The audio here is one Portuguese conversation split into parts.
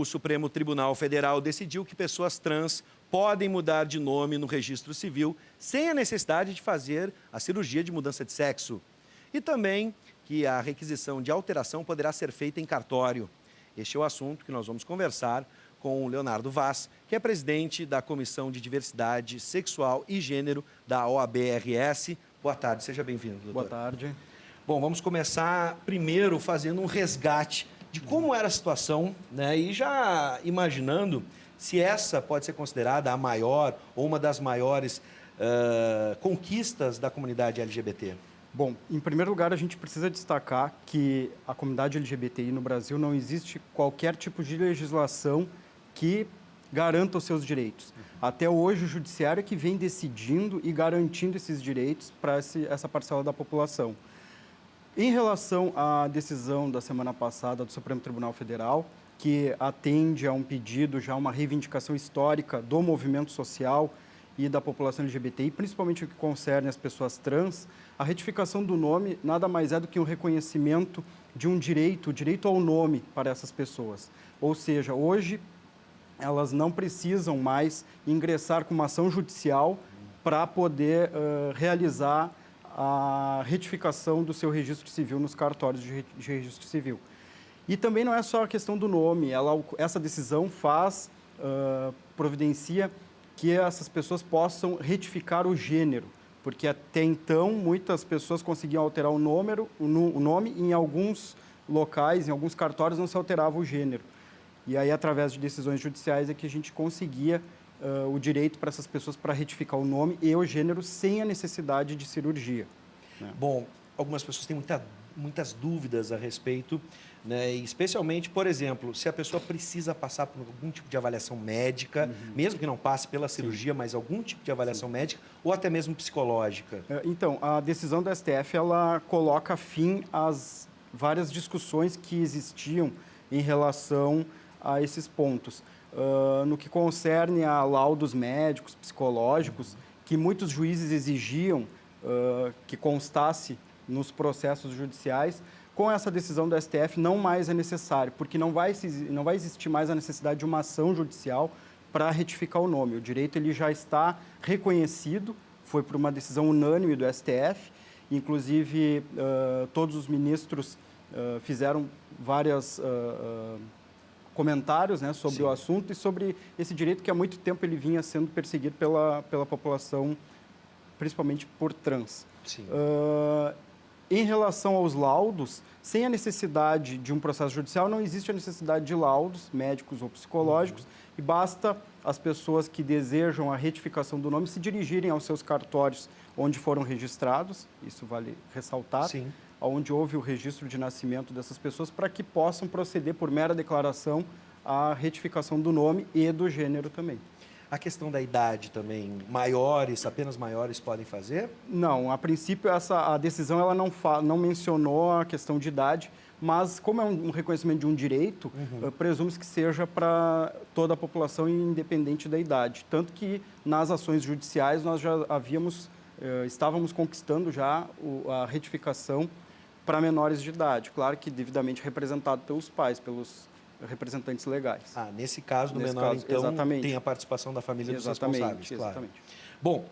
Supremo Tribunal Federal decidiu que pessoas trans podem mudar de nome no registro civil sem a necessidade de fazer a cirurgia de mudança de sexo. E também que a requisição de alteração poderá ser feita em cartório. Este é o assunto que nós vamos conversar com o Leonardo Vaz, que é presidente da Comissão de Diversidade Sexual e Gênero da OAB-RS. Boa tarde, seja bem-vindo, doutor. Boa tarde. Bom, vamos começar primeiro fazendo um resgate de como era a situação, né? E já imaginando se essa pode ser considerada a maior ou uma das maiores conquistas da comunidade LGBT. Bom, em primeiro lugar, a gente precisa destacar que a comunidade LGBTI no Brasil não existe qualquer tipo de legislação que garanta os seus direitos. Até hoje, o judiciário é que vem decidindo e garantindo esses direitos para essa parcela da população. Em relação à decisão da semana passada do Supremo Tribunal Federal, que atende a um pedido, já uma reivindicação histórica do movimento social e da população LGBTI, principalmente o que concerne as pessoas trans, a retificação do nome nada mais é do que um reconhecimento de um direito, o direito ao nome para essas pessoas. Ou seja, hoje elas não precisam mais ingressar com uma ação judicial para poder realizar a retificação do seu registro civil nos cartórios de registro civil. E também não é só a questão do nome, essa decisão providencia que essas pessoas possam retificar o gênero, porque até então muitas pessoas conseguiam alterar o nome e em alguns locais, em alguns cartórios não se alterava o gênero. E aí, através de decisões judiciais, é que a gente conseguia o direito para essas pessoas para retificar o nome e o gênero sem a necessidade de cirurgia. Né? Bom, algumas pessoas têm muitas dúvidas a respeito, né? E especialmente, por exemplo, se a pessoa precisa passar por algum tipo de avaliação médica, mesmo que não passe pela cirurgia, mas algum tipo de avaliação médica ou até mesmo psicológica. Então, a decisão do STF, ela coloca fim às várias discussões que existiam em relação a esses pontos. No que concerne a laudos médicos, psicológicos, que muitos juízes exigiam que constasse nos processos judiciais, com essa decisão do STF não mais é necessário, porque não vai existir mais a necessidade de uma ação judicial para retificar o nome. O direito ele já está reconhecido, foi por uma decisão unânime do STF, inclusive todos os ministros fizeram vários comentários, né, sobre o assunto e sobre esse direito que há muito tempo ele vinha sendo perseguido pela população, principalmente por trans. Em relação aos laudos, sem a necessidade de um processo judicial, não existe a necessidade de laudos médicos ou psicológicos e basta as pessoas que desejam a retificação do nome se dirigirem aos seus cartórios onde foram registrados, isso vale ressaltar, onde houve o registro de nascimento dessas pessoas, para que possam proceder por mera declaração à retificação do nome e do gênero também. A questão da idade também, apenas maiores podem fazer? Não, a princípio a decisão ela não mencionou a questão de idade, mas como é um reconhecimento de um direito, presume-se que seja para toda a população, independente da idade. Tanto que nas ações judiciais nós já estávamos conquistando já a retificação para menores de idade, claro que devidamente representado pelos pais, pelos representantes legais. Nesse caso do menor, então, exatamente. Tem a participação da família dos responsáveis, claro. Exatamente. Bom,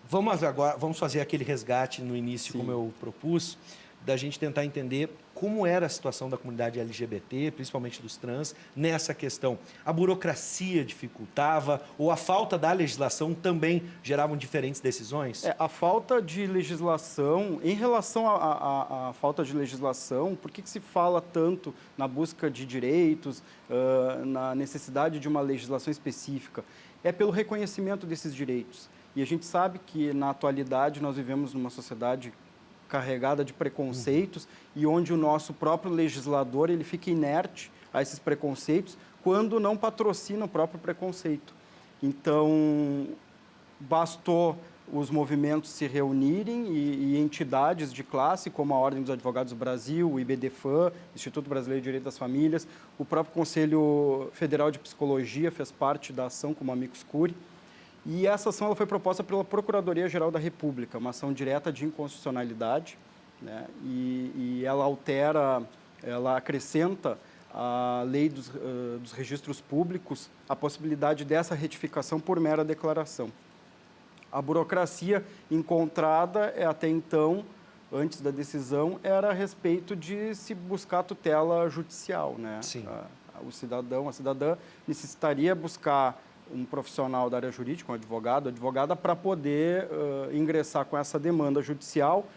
vamos fazer aquele resgate no início, como eu propus, da gente tentar entender como era a situação da comunidade LGBT, principalmente dos trans, nessa questão. A burocracia dificultava ou a falta da legislação também geravam diferentes decisões? A falta de legislação, em relação à falta de legislação, por que se fala tanto na busca de direitos, na necessidade de uma legislação específica? É pelo reconhecimento desses direitos. E a gente sabe que, na atualidade, nós vivemos numa sociedade carregada de preconceitos e onde o nosso próprio legislador ele fica inerte a esses preconceitos quando não patrocina o próprio preconceito. Então, bastou os movimentos se reunirem e entidades de classe, como a Ordem dos Advogados do Brasil, o IBDFAM, Instituto Brasileiro de Direito das Famílias, o próprio Conselho Federal de Psicologia fez parte da ação como amicus curiae. E essa ação ela foi proposta pela Procuradoria-Geral da República, uma ação direta de inconstitucionalidade, né? E ela ela acrescenta a lei dos registros públicos a possibilidade dessa retificação por mera declaração. A burocracia encontrada até então, antes da decisão, era a respeito de se buscar tutela judicial, né? Sim. O cidadão, a cidadã necessitaria buscar um profissional da área jurídica, um advogado, advogada, para poder ingressar com essa demanda judicial,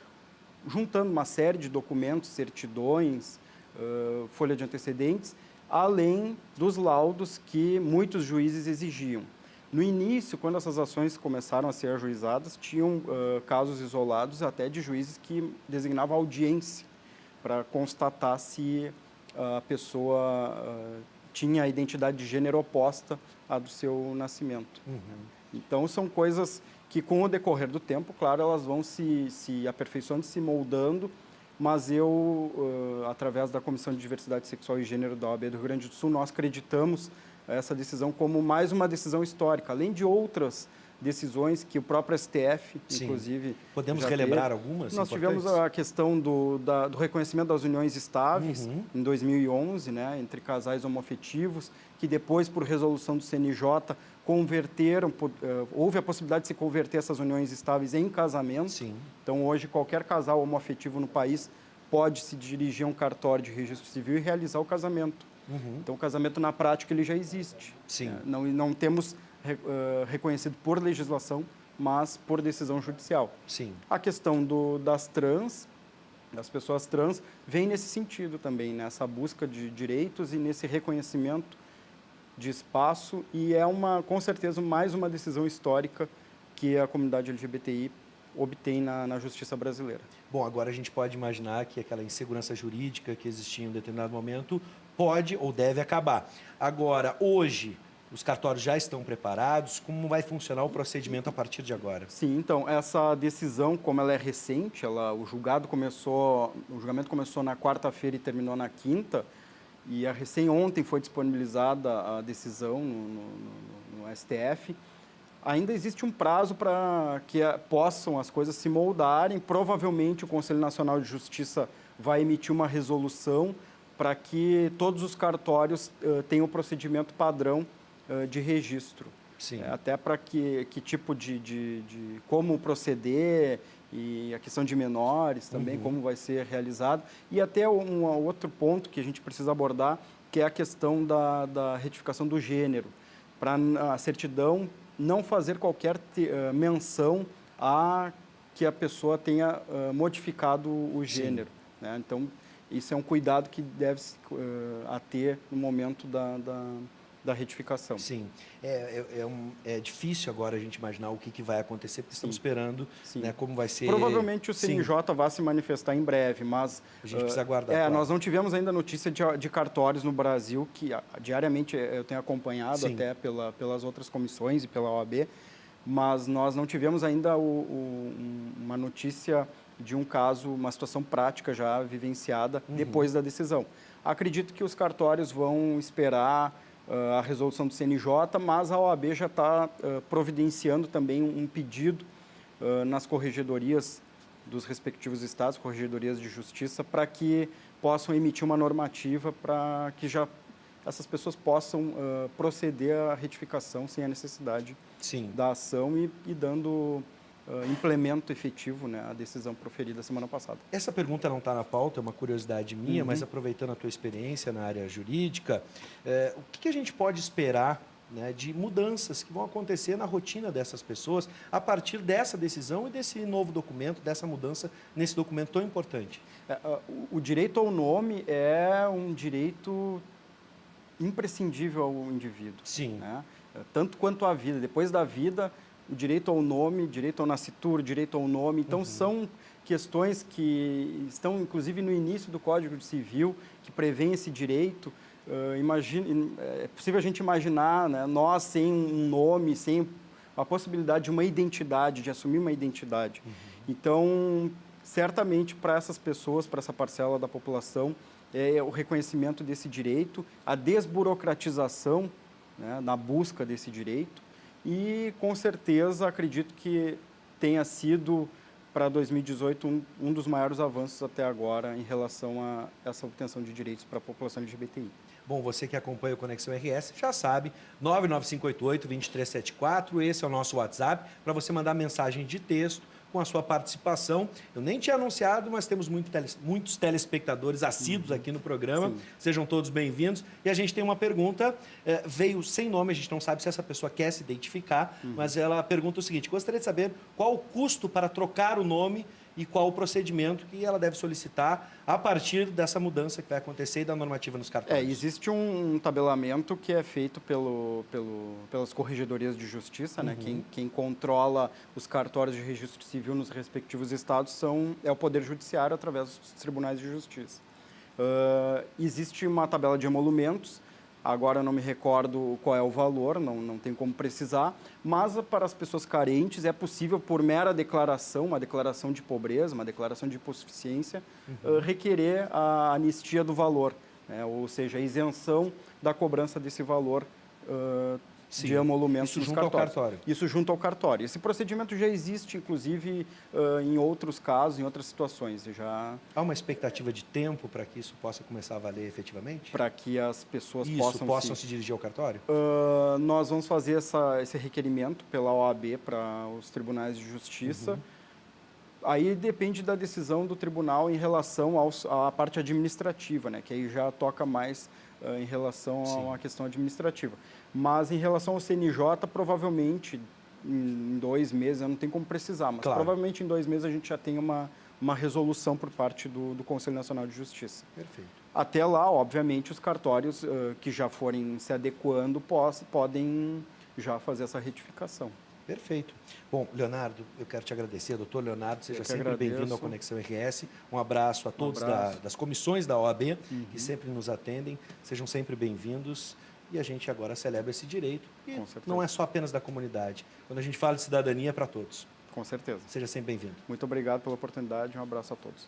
juntando uma série de documentos, certidões, folha de antecedentes, além dos laudos que muitos juízes exigiam. No início, quando essas ações começaram a ser ajuizadas, tinham casos isolados até de juízes que designavam audiência para constatar se a pessoa tinha a identidade de gênero oposta à do seu nascimento. Uhum. Então, são coisas que, com o decorrer do tempo, claro, elas vão se aperfeiçoando, se moldando, mas eu, através da Comissão de Diversidade Sexual e Gênero da OAB do Rio Grande do Sul, nós acreditamos essa decisão como mais uma decisão histórica, além de outras decisões que o próprio STF, Sim. inclusive... Podemos relembrar algumas? Nós tivemos a questão do reconhecimento das uniões estáveis, em 2011, né, entre casais homoafetivos, que depois, por resolução do CNJ, converteram, houve a possibilidade de se converter essas uniões estáveis em casamento. Sim. Então, hoje, qualquer casal homoafetivo no país pode se dirigir a um cartório de registro civil e realizar o casamento. Uhum. Então, o casamento, na prática, ele já existe. Sim. Não temos reconhecido por legislação, mas por decisão judicial. Sim. A questão das pessoas trans, vem nesse sentido também, nessa busca de direitos e nesse reconhecimento de espaço, e é, com certeza, mais uma decisão histórica que a comunidade LGBTI obtém na justiça brasileira. Bom, agora a gente pode imaginar que aquela insegurança jurídica que existia em um determinado momento pode ou deve acabar. Agora, hoje, os cartórios já estão preparados? Como vai funcionar o procedimento a partir de agora? Sim, então, essa decisão, como ela é recente, o julgamento começou na quarta-feira e terminou na quinta, e ontem foi disponibilizada a decisão no STF. Ainda existe um prazo para que possam as coisas se moldarem. Provavelmente o Conselho Nacional de Justiça vai emitir uma resolução para que todos os cartórios tenham o procedimento padrão de registro. Sim. Até para que tipo de como proceder, e a questão de menores também, como vai ser realizado. E até um outro ponto que a gente precisa abordar, que é a questão da retificação do gênero, para a certidão não fazer qualquer menção a que a pessoa tenha modificado o gênero, né? Então, isso é um cuidado que deve ter no momento da retificação. Sim. É difícil agora a gente imaginar o que vai acontecer, porque estamos esperando, né, como vai ser... Provavelmente o CNJ vai se manifestar em breve, mas... A gente precisa aguardar. Claro. Nós não tivemos ainda notícia de cartórios no Brasil, que diariamente eu tenho acompanhado até pelas outras comissões e pela OAB, mas nós não tivemos ainda uma notícia de um caso, uma situação prática já vivenciada depois da decisão. Acredito que os cartórios vão esperar a resolução do CNJ, mas a OAB já está providenciando também um pedido nas corregedorias dos respectivos estados, corregedorias de justiça, para que possam emitir uma normativa para que essas pessoas possam proceder à retificação sem a necessidade da ação e dando implemento efetivo, né, à decisão proferida semana passada. Essa pergunta não está na pauta, é uma curiosidade minha, mas aproveitando a tua experiência na área jurídica, o que a gente pode esperar, né, de mudanças que vão acontecer na rotina dessas pessoas a partir dessa decisão e desse novo documento, dessa mudança nesse documento tão importante? O direito ao nome é um direito imprescindível ao indivíduo. Sim. Né? Tanto quanto a vida. Depois da vida, o direito ao nome, direito ao nascituro, direito ao nome. Então, são questões que estão, inclusive, no início do Código Civil, que prevêem esse direito. É possível a gente imaginar, né, nós sem um nome, sem a possibilidade de uma identidade, de assumir uma identidade. Então, certamente, para essas pessoas, para essa parcela da população, é o reconhecimento desse direito, a desburocratização, né, na busca desse direito. E, com certeza, acredito que tenha sido, para 2018, um dos maiores avanços até agora em relação a essa obtenção de direitos para a população LGBTI. Bom, você que acompanha o Conexão RS já sabe, 99588-2374, esse é o nosso WhatsApp, para você mandar mensagem de texto com a sua participação. Eu nem tinha anunciado, mas temos muitos telespectadores assíduos aqui no programa. Sim. Sejam todos bem-vindos. E a gente tem uma pergunta, veio sem nome, a gente não sabe se essa pessoa quer se identificar, mas ela pergunta o seguinte: gostaria de saber qual o custo para trocar o nome e qual o procedimento que ela deve solicitar a partir dessa mudança que vai acontecer e da normativa nos cartórios. Existe um tabelamento que é feito pelas corregedorias de justiça, né? Quem controla os cartórios de registro civil nos respectivos estados é o Poder Judiciário através dos tribunais de justiça. Existe uma tabela de emolumentos. Agora eu não me recordo qual é o valor, não tem como precisar, mas para as pessoas carentes é possível, por mera declaração, uma declaração de pobreza, uma declaração de hipossuficiência, requerer a anistia do valor, né? Ou seja, a isenção da cobrança desse valor de emolumentos nos cartórios. Isso junto ao cartório. Esse procedimento já existe, inclusive, em outros casos, em outras situações. Há uma expectativa de tempo para que isso possa começar a valer efetivamente? Para que as pessoas possam se dirigir ao cartório? Nós vamos fazer esse requerimento pela OAB para os tribunais de justiça. Aí depende da decisão do tribunal em relação à parte administrativa, né? Que aí já toca mais em relação a uma questão administrativa. Mas em relação ao CNJ, provavelmente em 2 meses, eu não tenho como precisar, mas provavelmente em 2 meses a gente já tem uma resolução por parte do Conselho Nacional de Justiça. Perfeito. Até lá, obviamente, os cartórios que já forem se adequando podem já fazer essa retificação. Perfeito. Bom, Leonardo, eu quero te agradecer. Doutor Leonardo, seja sempre bem-vindo ao Conexão RS. Um abraço a todos das comissões da OAB, que sempre nos atendem. Sejam sempre bem-vindos. E a gente agora celebra esse direito. E não é só apenas da comunidade. Quando a gente fala de cidadania, é para todos. Com certeza. Seja sempre bem-vindo. Muito obrigado pela oportunidade. Um abraço a todos.